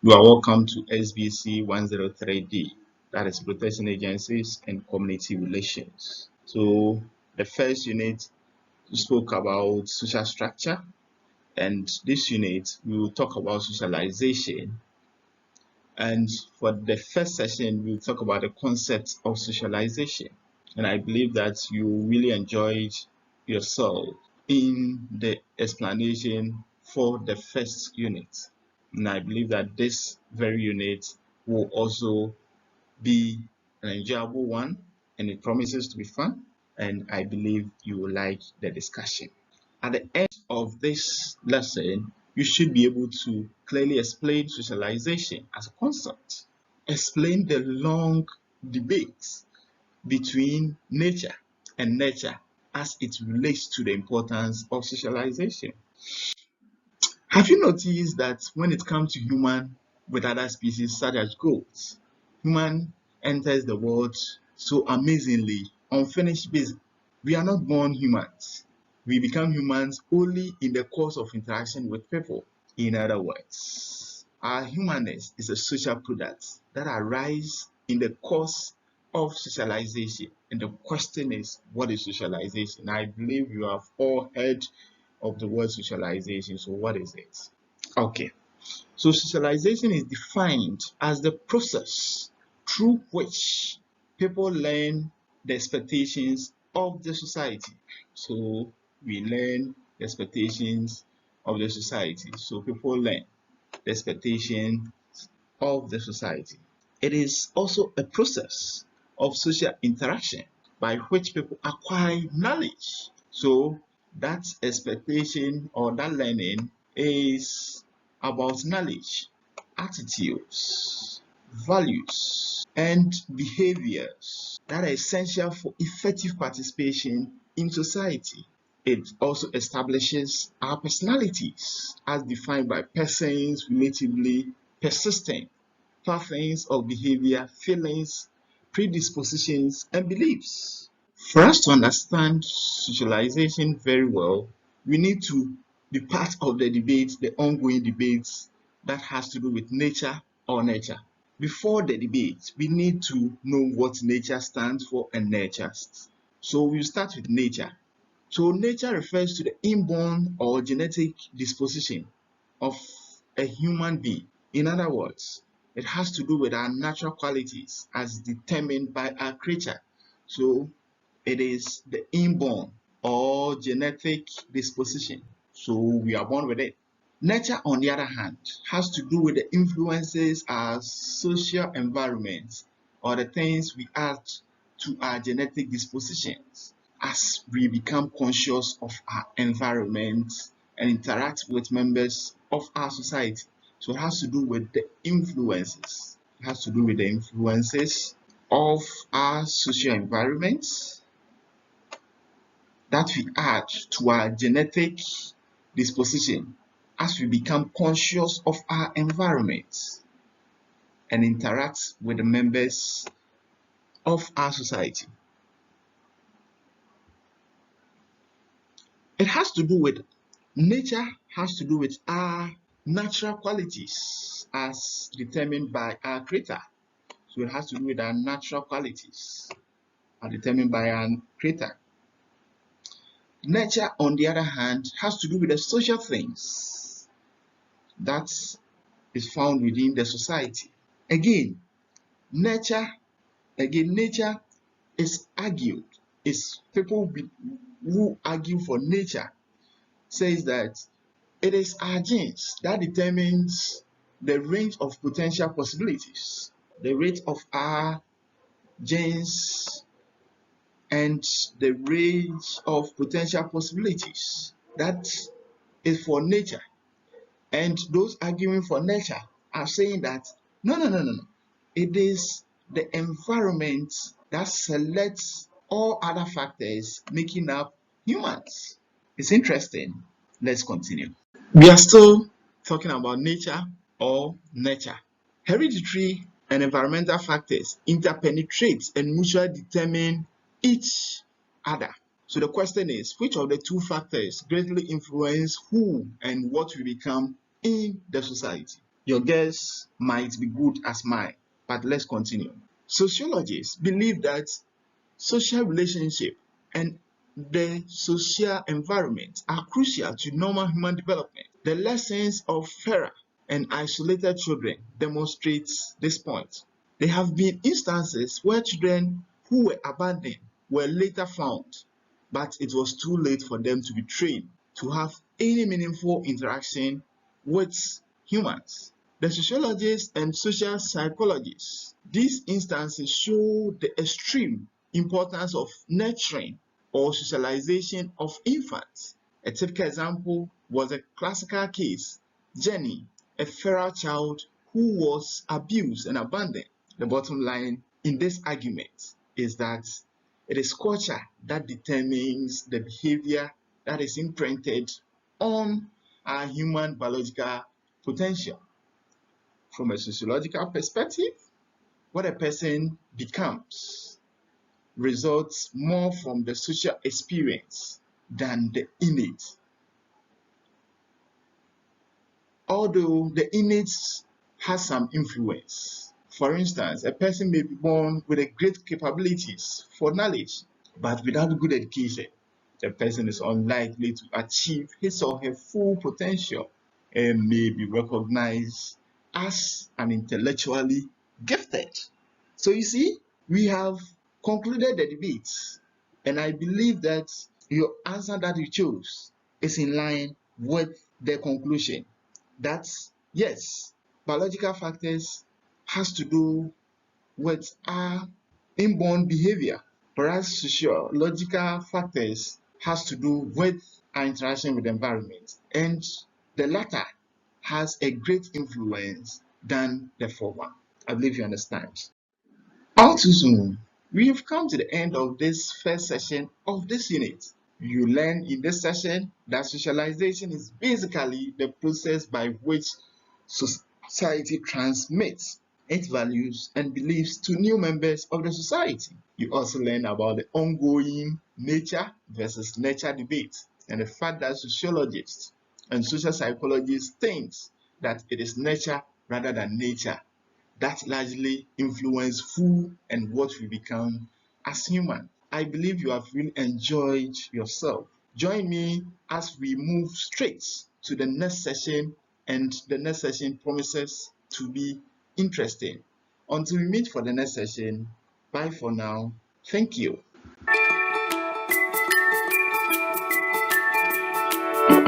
You are welcome to SBC 103D, that is Protection Agencies and Community Relations. So the first unit spoke about social structure, and this unit we will talk about socialization. And for the first session, we'll talk about the concept of socialization. And I believe that you really enjoyed yourself in the explanation for the first unit. And I believe that this very unit will also be an enjoyable one, and it promises to be fun. And I believe you will like the discussion. At the end of this lesson, you should be able to clearly explain socialization as a concept, explain the long debates between nature and nurture as it relates to the importance of socialization. Have you noticed that when it comes to human with other species such as goats, human enters the world so amazingly unfinished business. We are not born humans. We become humans only in the course of interaction with people. In other words, our humanness is a social product that arises in the course of socialization. And the question is, what is socialization? I believe you have all heard of the word socialization. So what is it? Okay. So socialization is defined as the process through which people learn the expectations of the society. So we learn the expectations of the society. So people learn the expectations of the society. It is also a process of social interaction by which people acquire knowledge. So that expectation or that learning is about knowledge, attitudes, values, and behaviors that are essential for effective participation in society. It also establishes our personalities as defined by persons relatively persistent patterns of behavior, feelings, predispositions, and beliefs. For us to understand socialization very well, we need to be part of the debate, the ongoing debates that has to do with nature or nurture. Before the debate, we need to know what nature stands for and nurture. So we'll start with nature. So nature refers to the inborn or genetic disposition of a human being. In other words, it has to do with our natural qualities as determined by our creature. So it is the inborn or genetic disposition. So we are born with it. Nature, on the other hand, has to do with the influences our social environment or the things we add to our genetic dispositions as we become conscious of our environment and interact with members of our society. So it has to do with the influences. It has to do with the influences of our social environment that we add to our genetic disposition as we become conscious of our environment and interact with the members of our society. It has to do with nature, has to do with our natural qualities as determined by our creator. So it has to do with our natural qualities are determined by our creator. Nature, on the other hand, has to do with the social things that is found within the society. Again, nature is argued. It's people who argue for nature says that it is our genes that determines the range of potential possibilities, the rate of our genes and the range of potential possibilities. That is for nature. And those arguing for nature are saying that no. It is the environment that selects all other factors making up humans. It's interesting. Let's continue. We are still talking about nature or nurture. Hereditary and environmental factors interpenetrate and mutually determine each other. So the question is, which of the two factors greatly influence who and what we become in the society? Your guess might be good as mine, but let's continue. Sociologists believe that social relationship and the social environment are crucial to normal human development. The lessons of feral and isolated children demonstrate this point. There have been instances where children who were abandoned were later found, but it was too late for them to be trained to have any meaningful interaction with humans. The sociologists and social psychologists, these instances show the extreme importance of nurturing or socialization of infants. A typical example was a classical case, Jenny, a feral child who was abused and abandoned. The bottom line in this argument is that it is culture that determines the behavior that is imprinted on our human biological potential. From a sociological perspective, what a person becomes results more from the social experience than the innate. Although the innate has some influence. For instance, a person may be born with a great capabilities for knowledge, but without good education, the person is unlikely to achieve his or her full potential and may be recognized as an intellectually gifted. So you see, we have concluded the debate, and I believe that your answer that you chose is in line with the conclusion. That's yes, biological factors has to do with our inborn behavior, whereas sociological factors has to do with our interaction with the environment, and the latter has a great influence than the former. I believe you understand. All too soon, we have come to the end of this first session of this unit. You learn in this session that socialization is basically the process by which society transmits its values and beliefs to new members of the society. You also learn about the ongoing nature versus nurture debate and the fact that sociologists and social psychologists think that it is nurture rather than nature that largely influence who and what we become as human. I believe you have really enjoyed yourself. Join me as we move straight to the next session, and the next session promises to be interesting. Until we meet for the next session, bye for now. Thank you.